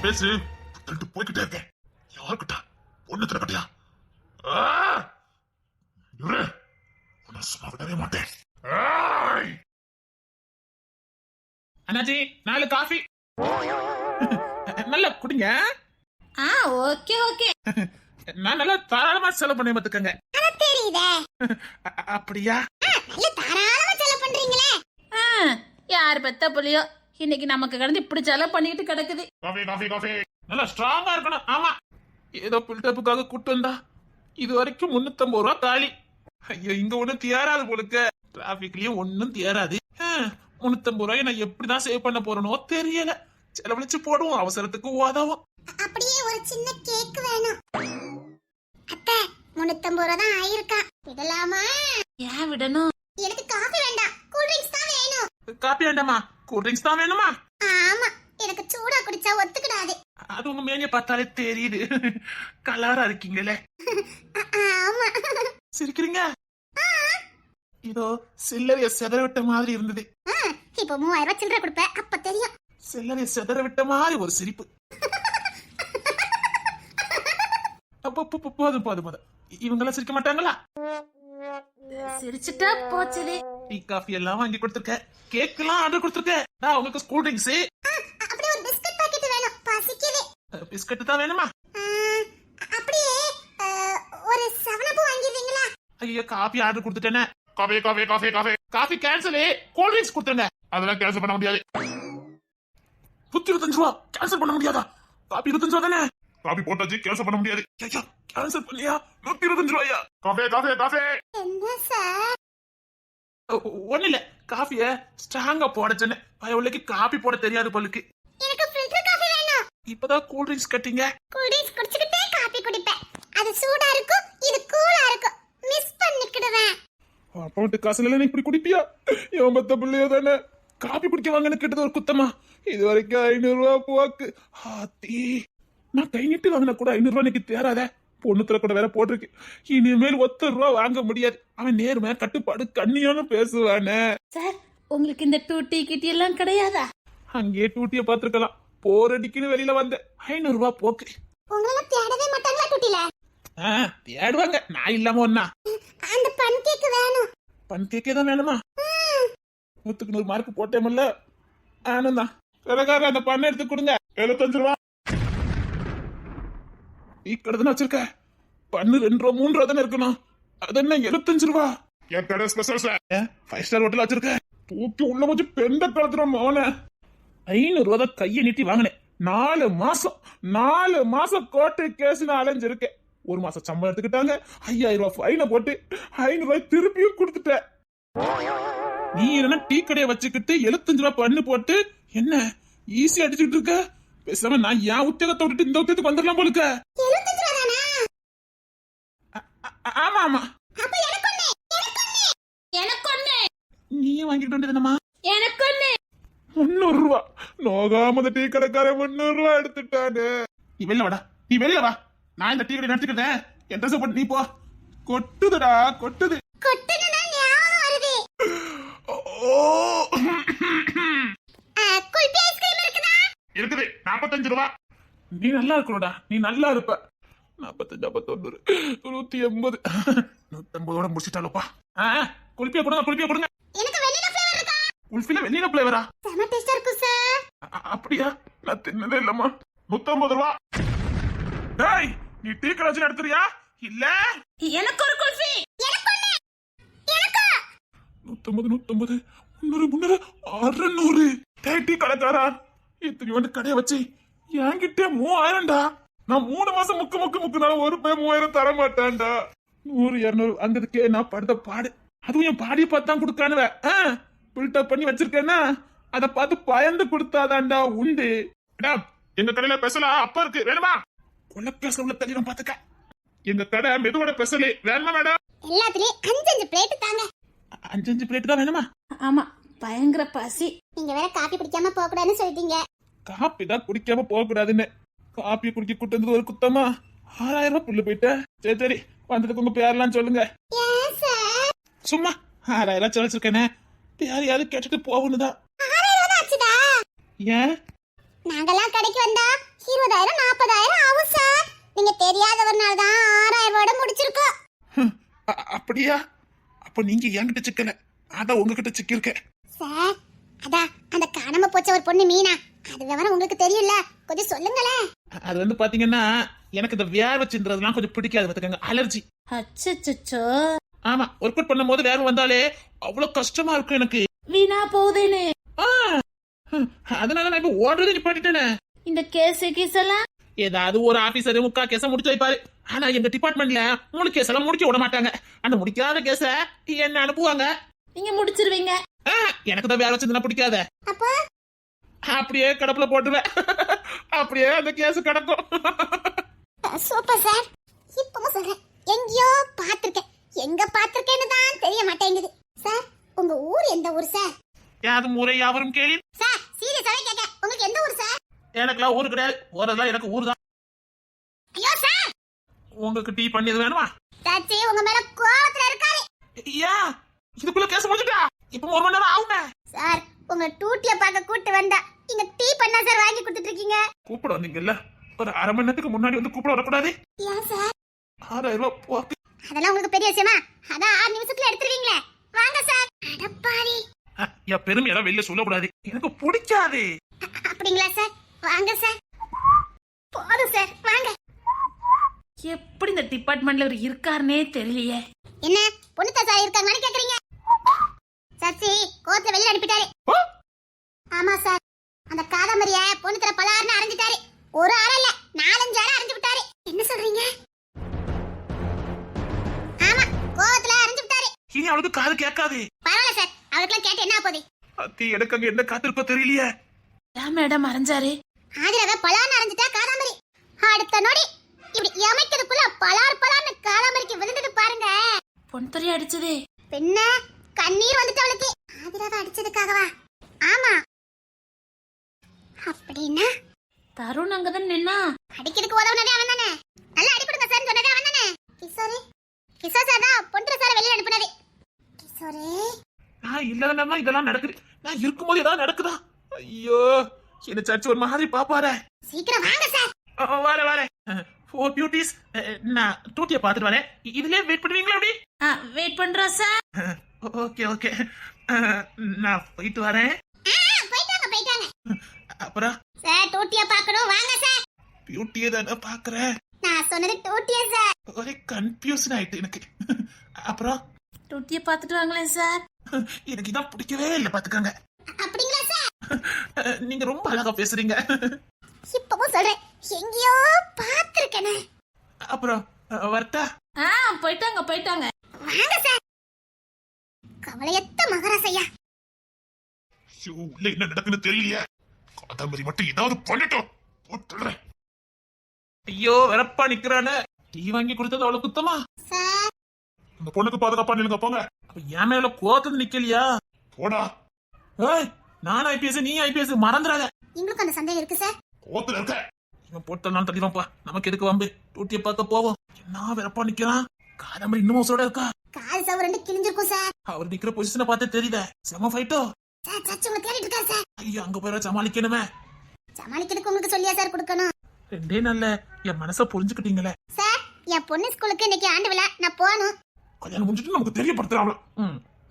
பேசு. தட்டு போய்கிட்டே இருக்கேன். யாருக்கிட்ட? ஒண்ணு திறக்கட்டியா? உன்னை சும்மா விடவே மாட்டேன். அண்ணாச்சி 4 காஃபி. நல்லா குடிங்க. Okay okay. நான் நல்லா தாராளமா செலவு பண்ணி பாத்துக்கங்க. தெரியுதே. அப்படியா? நல்ல தாராளமா செலவு பண்றீங்களே. யார் பெத்த புள்ளியோ இன்னைக்கு நமக்கு கடந்து இப்படி செலவு பண்ணிட்டு கிடக்குது. Coffee coffee coffee. நல்லா ஸ்ட்ராங்கா இருக்கணும். ஆமா, ஏதோ பில்டப்புக்காக கூட்டு வந்தா இது வரைக்கும் 350 ரூபா காலி. ஐயோ, இங்க ஒண்ணும் தேராது போலுக்க. டிராபிக்லயும் ஒண்ணும் தேராது. 350 ரூபாய் நான் எப்படிதான் சேவ் பண்ண போறனோ தெரியல. செலவழிச்சு போடுவோம், அவசரத்துக்கு உதவும். அப்படியே ஒரு சின்ன கேக் வேணும். அத்தை 350 ரூபா தான் ஆயிருக்கா. விடலாமா? ஏன் விடணும்? எனக்கு காபி வேண்டாம், கூல் ட்ரிங்க்ஸ் தான் வேணும். காபி வேண்டாமா? கூல் ட்ரிங்க்ஸ் தான் வேணுமா? ஆமா, எனக்கு சூடா குடிச்சா ஒத்துக்கிடாது. அது உங்க மேனிய பார்த்தாலே தெரியுது. கலரா இருக்கீங்களே. ஆமா. சிரிக்கிறீங்க. இதோ சில்லறைய செதற விட்ட மாதிரி இருந்தது. இப்போ 3000 ரூபாய் சில்லறை கொடுப்பேன், அப்ப தெரியும். சில்லறைய செதற விட்ட மாதிரி ஒரு சிரிப்பு. போதும் போதும் போதும். இவங்கெல்லாம் சிரிக்க மாட்டாங்களா? சிரிச்சுட்டா போச்சுலே. டீ காஃபி எல்லாம் வாங்கி கொடுத்துருக்கேன். கேக் எல்லாம் ஆர்டர் கொடுத்துருக்கேன். நான் உங்களுக்கு கூல் ட்ரிங்க்ஸ். அப்படியே ஒரு பிஸ்கட் பாக்கெட் வேணும், பசிக்குது. பிஸ்கட் தான் வேணுமா? அப்படியே ஒரு 7up வாங்கிடுவீங்களா? ஐயோ, காஃபி ஆர்டர் கொடுத்துட்டேனே. Coffee coffee coffee coffee. Coffee cancel. Cool drinks கொடுத்துருங்க. அதெல்லாம் கேன்சல் பண்ண முடியாது. 125 ரூபா கேன்சல் பண்ண முடியாதா? காஃபி 25 ரூபா தானே? காஃபி போட்டாச்சு, கேன்சல் பண்ண முடியாது. கேன்சல் பண்ணியா? 125 ரூபாயா? Coffee coffee coffee. என்ன சார்? ஒண்ணு இல்ல, காஃபிய ஸ்ட்ராங்கா போட சொன்னேன். பயவுள்ளைக்கு காஃபி போட தெரியாது போலுக்கு. எனக்கு ஃபில்டர் காஃபி வேணும். இப்பதான் கூல் ட்ரிங்க்ஸ் கட்டிங்க. கூல் ட்ரிங்க்ஸ் குடிச்சிட்டே காஃபி குடிப்பேன். அது சூடா இருக்கும், இது கூலா இருக்கும். மிஸ் பண்ணிக்கிடுவேன். அப்போட்டு காசுல இப்படி குடிப்பியா? இவன் பத்த பிள்ளையோ தானே. காபி குடிக்க வாங்கன்னு கேட்டது ஒரு குத்தமா? இது வரைக்கும் 500 ரூபா போக்கு. ஆத்தி, நான் கை நீட்டு வாங்கின கூட 500 ரூபா எனக்கு தேராத. பொண்ணுத்துல கூட வேற போட்டிருக்கு. இனிமேல் 1 ரூபா வாங்க முடியாது. அவன் நேர்மையா கட்டுப்பாடு கண்ணியோன்னு பேசுவானே. சார், உங்களுக்கு இந்த டூட்டி கிட்டி எல்லாம் கிடையாதா? அங்கே டூட்டிய பாத்துருக்கலாம். போர் அடிக்குன்னு வெளியில வந்த 500 ரூபா போக்கு. உங்களை தேடவே மாட்டாங்களா டூட்டில? தேடுவாங்க, நான் இல்லாம ஒன்னா. அந்த பன் கேக் வேணும். பன் கேக்கே தான் வேணுமா? 100க்கு 100 மார்க் போட்டேமல்ல. ஆனந்தான் கடைக்காரர் அந்த பண்ண எடுத்து கொடுங்க. 75 ரூபா. இக்கடை வச்சிருக்க. பண்ணு 2 ரூபா 3 ரூபா தானே இருக்கணும். அது என்ன 75 ரூபா? என் கடை ஸ்பெஷல் சார். 5 ஸ்டார் ஹோட்டல் வச்சிருக்க. தூக்கி உள்ள வச்சு பெண்ட கலத்துறோம் மோன. 500 ரூபா தான் கையை நீட்டி வாங்கினேன். 4 மாசம் கோட்டை கேஸ்ல அலைஞ்சிருக்கேன். 1 மாசம் சம்பளம் எடுத்துக்கிட்டாங்க. 5000 ரூபாய் ஃபைனை போட்டு 500 ரூபாய் திருப்பியும் கொடுத்துட்டேன். நீ என்ன டீ கடையை வச்சுக்கிட்டு 75 ரூபாய் பண்ணு போட்டு என்ன ஈஸியா அடிச்சுட்டு இருக்க? பேசாம நான் என் உத்தியோகத்தை விட்டுட்டு இந்த உத்தியோகத்துக்கு வந்துடலாம் போலுக்க. 75 ரூபா தானா? ஆமா ஆமா. அப்ப எனக்கு ஒண்ணு. நீயே வாங்கிட்டு வந்ததுமா? எனக்கு ஒண்ணு. 300 ரூபா. நோகாம டீ கடைக்காரன் 300 ரூபா எடுத்துட்டானே. நீ வெளில வாடா, நீ வெளில வா. நான் இந்த டீ கடை நடத்திக்கிட்டேன். என் ட்ரெஸ் போட்டு நீ போ. கொட்டுதுடா, கொட்டுது. கொட்டுனா ஞாபகம் வருது. குல்பி ஐஸ்கிரீம் இருக்குதா? இருக்குது 45 ரூபா. நீ நல்லா இருக்கணும்டா, நீ நல்லா இருப்ப. 45 59 180 150 முடிச்சிட்டாலப்பா. குல்பியா கொடுங்க, குல்பியா கொடுங்க. எனக்கு வெண்ணிலா ஃப்ளேவர் இருக்கா? குல்பில வெண்ணிலா ஃப்ளேவரா? செம டேஸ்டா இருக்கு சார். அப்படியா? நான் தின்னதே இல்லம்மா. 150 ரூபா. டேய், நீ டீ கடை வச்சு நடத்துறியா இல்ல? எனக்கு ஒரு குல்ஃபி. எனக்கு ஒண்ணு. எனக்கு 150 300 600. டேய் டீ கடைக்காரா, இத்தனை வந்து கடையை வச்சு என்கிட்ட 3000டா. நான் 3 மாசம் முக்குனாலும் ஒரு பே 3000 தர மாட்டான்டா. 100 200 அங்கதுக்கே நான் படுத்த பாடு. அதுவும் என் பாடியை பார்த்து தான் கொடுக்கானுவ. பில்டப் பண்ணி வச்சிருக்கேன்னா அதை பார்த்து பயந்து கொடுத்தாதான்டா உண்டு. எங்க கடையில ஸ்பெஷலா அப்பா இருக்கு, வேணுமா? கொலக்கேஸ்ல உள்ள தள்ளிடும் பாத்துக்க. எங்க கடை மெதுவோட ஸ்பெஷல் வேணுமா மேடம்? எல்லாத்துலயும் 5 பிளேட் தாங்க. 5 பிளேட் தான் வேணுமா? ஆமா, பயங்கர பசி. நீங்க வேற காபி குடிக்காம போக கூடாதுன்னு சொல்லிட்டீங்க. காப்பி தான் குடிக்காம போக கூடாதுன்னு. காப்பி குடிக்க கூட்டு வந்தது ஒரு குத்தமா? 6000 ரூபாய் புல்லு போயிட்ட. சரி வந்ததுக்கு உங்க பேரெல்லாம் சொல்லுங்க. சும்மா 6000 சொல்லிச்சிருக்கேனே, யாரையாவது கேட்டுட்டு போகணுதான். ஏன் நாங்கெல்லாம் கடைக்கு வந்தா 20,000 40,000 ஆகும் சார். நீங்க தெரியாதவர்னால தான் 6,000 ரூபாயோட முடிச்சிருக்கோம். அப்படியா? அப்ப நீங்க என்கிட்ட சிக்கல, அதான் உங்ககிட்ட சிக்கிருக்கேன். சார் அதான் அந்த காணாம போச்ச ஒரு பொண்ணு மீனா, அது விவரம் உங்களுக்கு தெரியும்ல, கொஞ்சம் சொல்லுங்களேன். அது வந்து பாத்தீங்கன்னா எனக்கு இந்த வேர்வை சிந்துறதுலாம் கொஞ்சம் பிடிக்காது, பாத்துக்கங்க, அலர்ஜி. அச்சச்சோ, ஆமா, ஒர்க் அவுட் பண்ணும்போது வேர்வை வந்தாலே அவ்வளவு கஷ்டமா இருக்கும் எனக்கு. வீணா போகுதேன்னு அதனால நான் இப்ப ஓடுறதை நிப்பாட்டிட்டேனே. இந்த கேஸ் எல்லாம் ஏதாவது ஒரு ஆபீசர் முக்கா கேஸ முடிச்சு வைப்பாரு. ஆனா எங்க டிபார்ட்மெண்ட்ல 3 கேஸ் எல்லாம் முடிக்க விட மாட்டாங்க. அந்த முடிக்காத கேஸ என்ன அனுப்புவாங்க. நீங்க முடிச்சிருவீங்க. எனக்கு தான் வேலை வச்சிருந்தா பிடிக்காத. அப்ப அப்படியே கடப்புல போட்டுருவேன். அப்படியே அந்த கேஸ் கிடக்கும். Super sir. இப்பவும் சொல்றேன், எங்கேயோ பாத்திருக்கேன், எங்க பாத்திருக்கேன்னு தான் தெரிய மாட்டேங்குது. சார் உங்க ஊர் எந்த ஊர் சார்? யாரும் ஊரை யாவரும் கேள்வி. சார் சீரியஸாவே கேட்க, உங்களுக்கு எந்த ஊர் சார்? எனக்குலாம் ஊரு கிடையாது, ஊரெல்லாம் எனக்கு ஊர் தான். ஐயோ சார், உங்களுக்கு டீ பண்ணி எது வேணுமா? சாச்சி உங்க மேல கோவத்துல இருக்காரு. ஏன் இதுக்குள்ள கேஸ் முடிஞ்சுட்டா? இப்ப 1 மணி நேரம் ஆகுமே. சார் உங்க டூட்டிய பார்க்க கூட்டு வந்தா இங்க டீ பண்ணா சார் வாங்கி கொடுத்துட்டு இருக்கீங்க. கூப்பிட வந்தீங்கல்ல, ஒரு 1/2 மணி நேரத்துக்கு முன்னாடி வந்து கூப்பிட வரக்கூடாது? ஏன் சார்? 6,000 ரூபாய் போக்கு. அதெல்லாம் உங்களுக்கு பெரிய விஷயமா? அதான் 6 நிமிஷத்துல எடுத்துருவீங்களே. வாங்க சார். அடப்பாரி. என் பெருமையெல்லாம் வெளில சொல்லக்கூடாது, எனக்கு பிடிக்காது. அப்படிங்களா சார்? வாங்க சார். போதும் சார், வாங்க. எப்படி இந்த டிபார்ட்மெண்ட்ல ஒரு இருக்காருனே தெரியலையே. என்ன பொண்ணுத்தா சார் இருக்காங்கன்னு கேக்குறீங்க? சச்சி கோர்ட்ல வெளிய அனுப்பிட்டாரு. ஆமா சார், அந்த காதமரிய பொண்ணுத்தர பலார்னு அரைஞ்சிட்டாரு. ஒரு அரை இல்ல, 4-5 அரை அரைஞ்சு விட்டாரு. என்ன சொல்றீங்க? ஆமா, கோவத்துல அரைஞ்சு விட்டாரு. இனி அவளுக்கு காது கேட்காது. பரவாயில்ல சார், அவருக்குலாம் கேட்டு என்ன ஆகுது? அத்தி எனக்கு அங்க என்ன காத்திருப்போ தெரியலையே. ஏன் மேடம் அரைஞ்சாரு? ஆதிரவ பலார்னு அரைஞ்சிட்டா காதாமரி. அடுத்த நொடி இப்படி எமைக்கிறதுக்குள்ள பலார் பலார்னு காதாமரிக்கு விழுந்தது பாருங்க. பொன்தொரி அடிச்சது. பின்ன கண்ணீர் வந்துட்டு அவளுக்கு. ஆதிரவ அடிச்சதுக்காகவா? ஆமா. அப்படின்னா தருண் அங்கதான் நின்னா. அடிக்கிறதுக்கு உதவுனதே அவன் தானே. நல்லா அடிப்படுங்க சார் சொன்னதே அவன் தானே. கிஷோரே, கிஷோர் சார் தான் பொண்ணுத்தர சார் வெளிய அனுப்புனது. கிஷோரே, நான் இல்லாதனால இதெல்லாம் நடக்குது, நான் இருக்கும்போது ஏதாவது நடக்குதா? ஐயோ, என்ன சர்ச்சு ஒரு மாதிரி பாப்பாரே. சீக்கிரம் வாங்க சார். வர 4 பியூட்டிஸ், நான் டூட்டிய பாத்துட்டு வரேன். இதுலயே வெயிட் பண்ணுவீங்களா? அப்படி வெயிட் பண்றோம் சார். ஓகே ஓகே, நான் போயிட்டு வரேன். போயிட்டாங்க. அப்புறம் சார் டூட்டிய பார்க்கணும், வாங்க சார். பியூட்டியை தானே பாக்குறேன். நான் சொன்னது டூட்டிய சார். ஒரே கன்ஃபியூஷன் ஆயிட்டு எனக்கு. அப்புறம் டொட்டிய பாத்துட்டு வாங்களேன் சார். எனக்கு இதான் பிடிக்கவே இல்லை, பாத்துக்கங்க. அப்படிங்களா சார்? நீங்க ரொம்ப அழகா பேசுறீங்க. இப்பவும் சொல்றேன், எங்கேயோ பாத்திருக்கேனே. அப்புறம் வரட்டா? போயிட்டாங்க. வாங்க சார். கவலையத்த மகராசையா. உள்ள என்ன நடக்குன்னு தெரியலையே. காதாமரி மட்டும் ஏதாவது பண்ணட்டும், போட்டுறேன். ஐயோ, வெறப்பா நிக்கிறானே. டீ வாங்கி கொடுத்தது அவ்வளவு குத்தமா? சார் அந்த பொண்ணுக்கு பாதுகாப்பா நில்லுங்க, போங்க. அப்ப என் மேல கோத்தது நிக்கலையா? போடா. ஏய், நான் ஐபிஎஸ், நீ ஐபிஎஸ், மறந்துடாத. எங்களுக்கு அந்த சந்தேகம் இருக்கு சார். கோத்துல இருக்க. இவன் போட்டனாலும் தள்ளிவான்ப்பா, நமக்கு எதுக்கு வம்பு? டூட்டிய பார்க்க போவோம். என்ன வெறப்பா நிக்கிறான்? காதாமரி இன்னும் சோட இருக்கா? கால் சவு 2 கிழிஞ்சிருக்கும் சார். அவர் நிக்கிற பொசிஷனை பார்த்து தெரியுதே, செம ஃபைட்டோ. சார் சச்சு உங்களை தேடிட்டு இருக்காரு சார். ஐயோ, அங்க போய் சமாளிக்கணுமே. சமாளிக்கிறதுக்கு உங்களுக்கு சொல்லியா சார் கொடுக்கணும்? 2 நாள்ல என் மனச புரிஞ்சுக்கிட்டீங்களே. சார் என் பொண்ணு ஸ்கூலுக்கு இன்னைக்கு ஆண்டு விழா, நான் போகணும். கல்யாணம் முடிஞ்சிட்டு நமக்கு தெரியப்படுத்துறாங்க.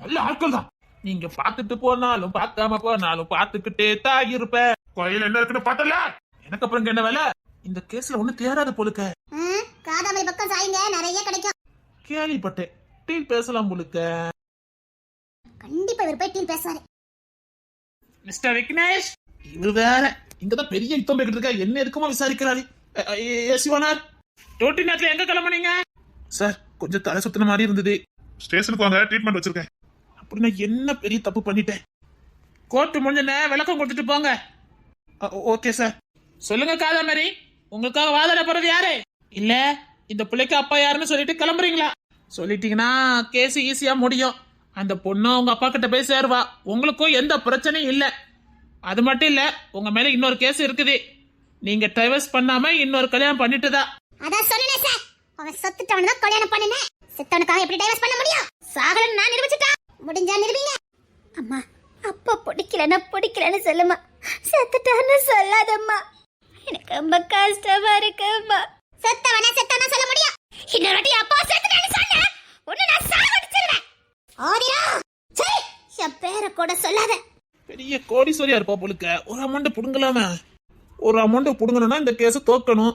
நல்ல ஆட்கள் தான். நீங்க பாத்துட்டு போனாலும் பார்க்காம போனாலும் பாத்துக்கிட்டே தான் இருப்ப. கோயில் என்ன இருக்குன்னு பார்த்தல. எனக்கு அப்புறம் என்ன வேலை? இந்த கேஸ்ல ஒண்ணு தேராத போலுக்க. காதாமரி பக்கம் சாயுங்க, நிறைய கிடைக்கும். கேள்விப்பட்டேன், டீல் பேசலாம் போலுக்க. கண்டிப்பா இவர் போய் டீல் பேசுவாரு. மிஸ்டர் விக்னேஷ், இவர் வேற இங்கதான் பெரிய யுத்தம் போய்கிட்டு இருக்கா, என்ன எதுக்குமா விசாரிக்கிறாரு? சிவனார், டோட்டி நேரத்துல எங்க கிளம்புனீங்க? சார், கொஞ்சம் தலை சுத்தின மாதிரி இருந்தது. ஸ்டேஷனுக்கு வாங்க, ட்ரீட்மெண்ட் வச்சிருக்கேன். அப்படி நான் என்ன பெரிய தப்பு பண்ணிட்டேன்? கோர்ட்டு முடிஞ்ச விளக்கம் கொடுத்துட்டு போங்க. Okay sir. சொல்லுங்க காதாமரி, உங்களுக்காக வாதாட போறது யாரு? இல்ல இந்த பிள்ளைக்கு அப்பா யாருன்னு சொல்லிட்டு கிளம்புறீங்களா? சொல்லிட்டீங்கன்னா கேஸ் ஈஸியா முடியும். அந்த பொண்ணு உங்க அப்பா கிட்ட போய் சேருவா, உங்களுக்கும் எந்த பிரச்சனையும் இல்ல. அது மட்டும் இல்ல, உங்க மேல இன்னொரு கேஸ் இருக்குது. நீங்க டைவர்ஸ் பண்ணாம இன்னொரு கல்யாணம் பண்ணிட்டுதா. அதான் சொன்னேன் சார், அவன் செத்துட்டவன தான் கல்யாணம் பண்ணனே. செத்தவனுக்காக எப்படி டைவர்ஸ் பண்ண முடியும்? சாகலன்னு நான் நிரூபிச்சிட்டா. முடிஞ்சா நிரூபிங்க. அம்மா, அப்பா பிடிக்கலன்னு சொல்லுமா, செத்துட்டான்னு சொல்லாதம்மா. எனக்கு ரொம்ப கஷ்டமா இருக்குமா. செத்தவனா சொல்ல முடியும். இன்னொரு வாட்டி அப்பா செத்துட்டான்னு சொன்ன உன்னை நான் சாவடிச்சிருவேன். ஆதிரா சரி என் பேரை கூட சொல்லாத. பெரிய கோடீஸ்வரியா இருப்பா போலுக்க. ஒரு அமௌண்ட் புடுங்கலாம. ஒரு அமௌண்ட் புடுங்கணும்னா இந்த கேஸ தோக்கணும்.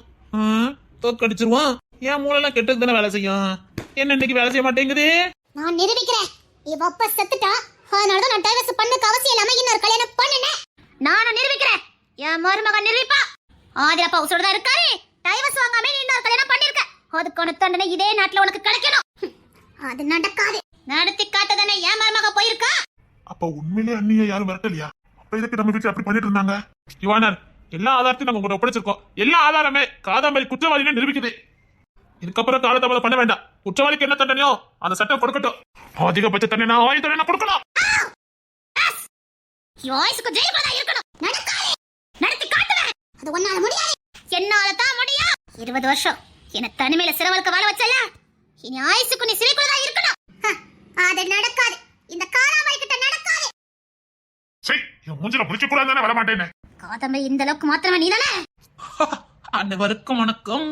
தோக்கடிச்சிருவான். என் மூளைலாம் கெட்டது தானே வேலை செய்யும். என்ன இன்னைக்கு வேலை செய்ய மாட்டேங்குது. நான் நிரூபிக்கிறேன். இவ அப்பா செத்துட்டா. அதனால நான் டைவர்ஸ் பண்ணக்கு அவசியம் இல்லாம இன்னொரு கல்யாணம் பண்ணுனேன். நானும் நிரூபிக்கிறேன். என் மருமகன் நிரூபிப்பா. ஆதிரா அப்பா உசுரோட தான் இருக்காரு. டைவர்ஸ் வாங்காம நீ இன்னொரு கல்யாணம் பண்ணிருக்க. அதுக்கான தண்டனை இதே நாட்டுல உனக்கு கிடைக்கணும். அது நடக்காது. நடத்தி காட்டதானே என் மருமக போயிருக்கா. அப்ப உண்மையிலே அண்ணிய யாரும் விரட்டலையா? அப்ப இதுக்கு நம்ம வீட்டுல அப்படி பண்ணிட்டு இருந்தாங்க? யுவானர், எல்லா ஆதாரத்தையும் நாங்க உங்கள்ட்ட ஒப்படைச்சிருக்கோம். எல்லா ஆதாரமே காதாம்பரி குற்றவாளின்னு நிரூபிக்குது. இதுக்கப்புறம் காலதாமதம் பண்ண வேண்டாம். குற்றவாளிக்கு என்ன தண்டனையோ அந்த சட்டம் கொடுக்கட்டும். அதிகபட்ச தண்டனை ஆயுள் தண்டனை கொடுக்கணும். யோய்ஸ்க்கு ஜெயிலா இருக்கணும். நடக்காது. நடத்தி காட்டுவேன். அது ஒன்னால முடியாது. என்னால தான் முடியும். 20 வருஷம் என்ன தனிமையில சிறவலுக்கு வாழ வச்சல. இனி ஆயுசுக்கு நீ சிறைக்குள்ள தான் இருக்கணும். அது நடக்காது. இந்த காலாமரை கிட்ட நடக்காது. சரி, என் மூஞ்சில முடிக்க கூடாதுன்னு வர மாட்டேன்னு. காதம்பரி இந்த அளவுக்கு மாத்திரமா நீதானே? அனைவருக்கும் வணக்கம்.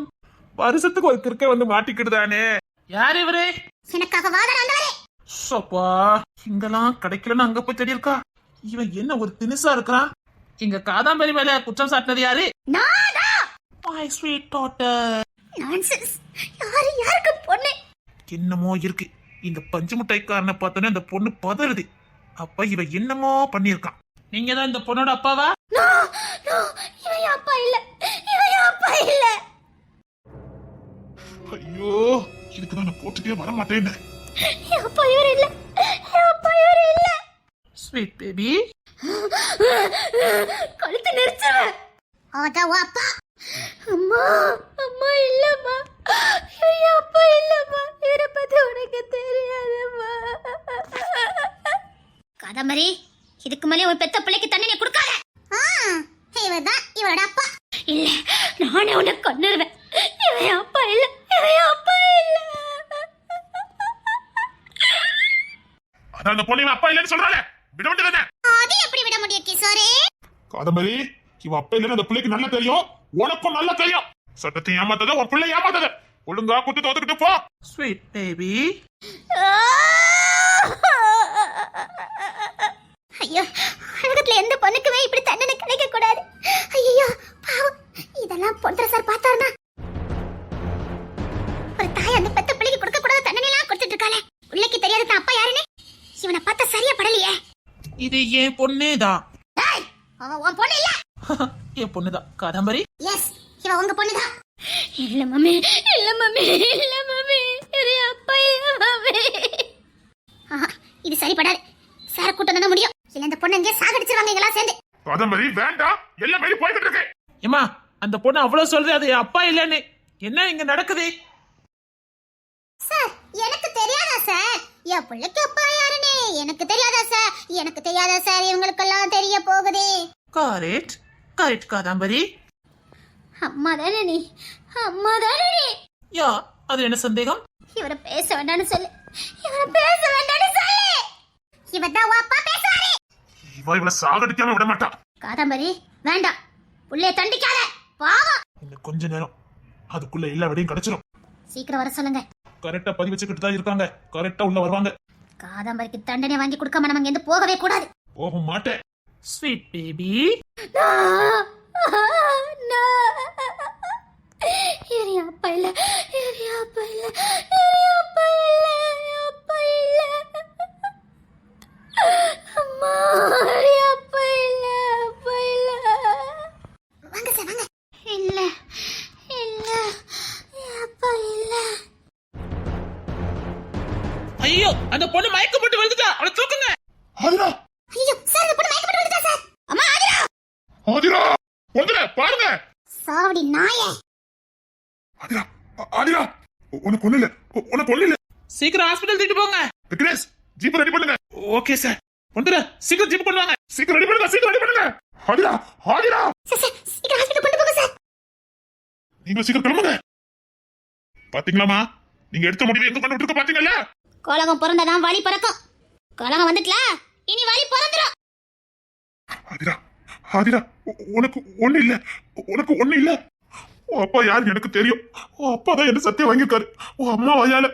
வருஷத்துக்கு ஒரு கிறுக்க வந்து மாட்டிக்கிட்டுதானே. யார் இவரு? எனக்காக வாதம் வந்தவரே. சப்பா, இங்கெல்லாம் கிடைக்கலன்னு அங்க போய் தேடி இருக்கா. இவன் என்ன ஒரு தினுசா இருக்கிறான். இங்க காதாம்பரி மேல குற்றம் சாட்டினது யாரு? நானா? My sweet daughter. நான்சென்ஸ். யாருக்கு பொண்ணு? என்னமோ இருக்கு. இந்த பஞ்சு முட்டைக்காரனை பார்த்தோன்னே அந்த பொண்ணு பதறுது. அப்ப இவ என்னமோ பண்ணிருக்கான். நீங்க தான் இந்த பொண்ணோட அப்பாவா? நோ நோ, இவன் அப்பா இல்ல. இவன் அப்பா இல்ல. ஐயோ, இதுக்குதான் நான் போட்டுட்டே வர மாட்டேன்னு. அப்பா இவர் இல்ல. அப்பா இவர் இல்ல. Sweet baby. கழுத்து நெரிச்சவன். அதான் அப்பா. அம்மா அம்மா இல்லம்மா. இவன் அப்பா இல்லம்மா. இவரை பத்தி உனக்கு தெரியாதம்மா. காதம்பரி, இதுக்கு மேலே உன் பெத்த பிள்ளைக்கு தண்ணி கொடுக்காத. இவதான் இவரோட அப்பா. இல்ல, நானே உன்னை கொன்னுருவேன். இவன் அப்பா இல்ல. இவன் அப்பா இல்ல. அதான் அந்த பொண்ணு அப்பா இல்லைன்னு சொல்றாளே, விட வேண்டியதானே? அது எப்படி விட முடியும் கிஷோரே? காதம்பரி, இவ அப்பா இல்லைன்னு அந்த பிள்ளைக்கு நல்லா தெரியும். உனக்கும் நல்லா தெரியும். சட்டத்தை ஏமாத்தத உன் பிள்ளை ஏமாத்தத. ஒழுங்கா குத்து தோத்துக்கிட்டு போ. Sweet baby. ஐயோ, உலகத்துல எந்த பொண்ணுக்குமே இப்படி தண்டனை கிடைக்க கூடாது. ஐயோ பாவம், இதெல்லாம் பொன்ற சார் பார்த்தாருனா. ஒரு தாய் அந்த பெத்த பிள்ளைக்கு கொடுக்க கூடாத தண்டனை எல்லாம் கொடுத்துட்டு இருக்காளே. பிள்ளைக்கு தெரியாத அப்பா யாருன்னு இவனை பார்த்தா சரியா படலையே. இது என் பொண்ணுதான். உன் பொண்ணு இல்ல. என் பொண்ணுதான் காதம்பரி. எஸ், இவ உங்க பொண்ணுதான். இல்ல மம்மி, இல்ல மம்மி, இல்ல மம்மி. இது அப்பா இல்ல மம்மி. இது சரிப்படாது. சார கூட்டம் தான முடியும். இல்ல இந்த பொண்ணு எங்க சாகடிச்சிருவாங்க எல்லாம் சேர்ந்து. காதம்பரி வேண்டாம், எல்லாம் மேலே போய்கிட்டு இருக்கு. ஏமா, அந்த பொண்ணு அவ்வளவு சொல்றது அது என் அப்பா இல்லன்னு. என்ன இங்க நடக்குது? சார், எனக்கு தெரியாதா சார்? என் பிள்ளைக்கு அப்பா யாருன்னு எனக்கு தெரியாதா சார்? எனக்கு தெரியாதா சார்? இவங்களுக்கெல்லாம் தெரிய போகுது. Correct correct Kadambari. அம்மா தானே நீ? அம்மா தானே நீ? யா, அது என்ன சந்தேகம்? இவரை பேச வேண்டாம்னு சொல்லு. இவரை பேச வேண்டாம்னு சொல்லு. இவதான் உன் அப்பா பேசுவாரு. இவளை சாகடிக்காம விட மாட்டா. காதம்பரி வேண்டாம். புள்ளைய தண்டிக்காத. பாவம். இன்னும் கொஞ்ச நேரம், அதுக்குள்ள எல்லா விடையும் கிடைச்சிரும். சீக்கிரம் வர சொல்லுங்க. கரெக்டா பதிவு வச்சுக்கிட்டு தான் இருக்காங்க. கரெக்டா உள்ள வருவாங்க. காதம்பரிக்கு தண்டனை வாங்கி கொடுக்காம நம்ம இங்க போகவே கூடாது. போக மாட்டேன். Sweet baby. அப்பா இல்ல, அப்பா இல்ல, அப்பா இல்ல, அப்பா இல்ல. அம்மா, அப்பா இல்ல, அப்பா இல்ல. வாங்க சார், வாங்க. இல்ல இல்ல, அப்பா இல்ல. ஐயோ, அந்த பொண்ணு மயக்கப்பட்டு விழுந்துட்டா. அவளை தூக்குங்க. ஆதிரா, ஐயோ சார், இந்த பொண்ணு மயக்கப்பட்டு விழுந்துட்டா சார். அம்மா ஆதிரா. ஆதிரா வந்துல பாருங்க. சாவடி நாயே. ஆதிரா, ஆதிரா, உனக்கு ஒண்ணு இல்ல, உனக்கு ஒண்ணு இல்ல. சீக்கிரம் ஹாஸ்பிடல் தூக்கிட்டு போங்க. விக்னேஷ், ஜீப் ரெடி பண்ணுங்க. Okay sir. வந்துரு, சீக்கிரம் ஜீப் கொண்டு வாங்க. சீக்கிரம் ரெடி பண்ணுங்க, சீக்கிரம் ரெடி பண்ணுங்க. ஆதிரா, ஆதிரா, சார் சீக்கிரம் ஹாஸ்பிடல் கொண்டு போங்க சார். நீங்க சீக்கிரம் கிளம்புங்க. பாத்தீங்களாமா, நீங்க எடுத்த முடிவு எங்க கொண்டு விட்டுருக்க பாத்தீங்கல்ல? கோலகம் பிறந்தாதான் வலி பிறக்கும். கோலகம் வந்துட்டல, இனி வலி பிறந்துரும். ஆதிரா, ஆதிரா, உனக்கு ஒண்ணு இல்ல, உனக்கு ஒண்ணு இல்ல. உன் அப்பா யாருன்னு எனக்கு தெரியும். உன் அப்பா தான் என்ன சத்தியம் வாங்கியிருக்காரு. உன் அம்மா வயால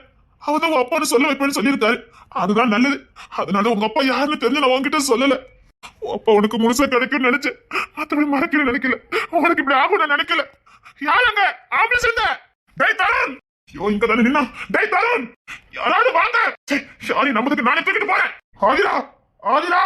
அவதான் உன் அப்பான்னு சொல்ல வைப்பேன்னு சொல்லியிருக்காரு. அதுதான் நல்லது. அதனால உங்க அப்பா யாருன்னு தெரிஞ்சு நான் உன்கிட்ட சொல்லல. உன் அப்பா உனக்கு முழுசா கிடைக்கும்னு நினைச்சேன். மத்தபடி மறக்கணும்னு நினைக்கல. உனக்கு இப்படி ஆகும் நான் நினைக்கல. யாருங்க ஆம்பளை சேர்ந்த? டேய் தருண்! ஐயோ இங்க தானே நின்னா. டேய் தருண்! யாராவது வாங்க. யாரையும் நம்பதுக்கு நானே தூக்கிட்டு போறேன். ஆதிரா, ஆதிரா!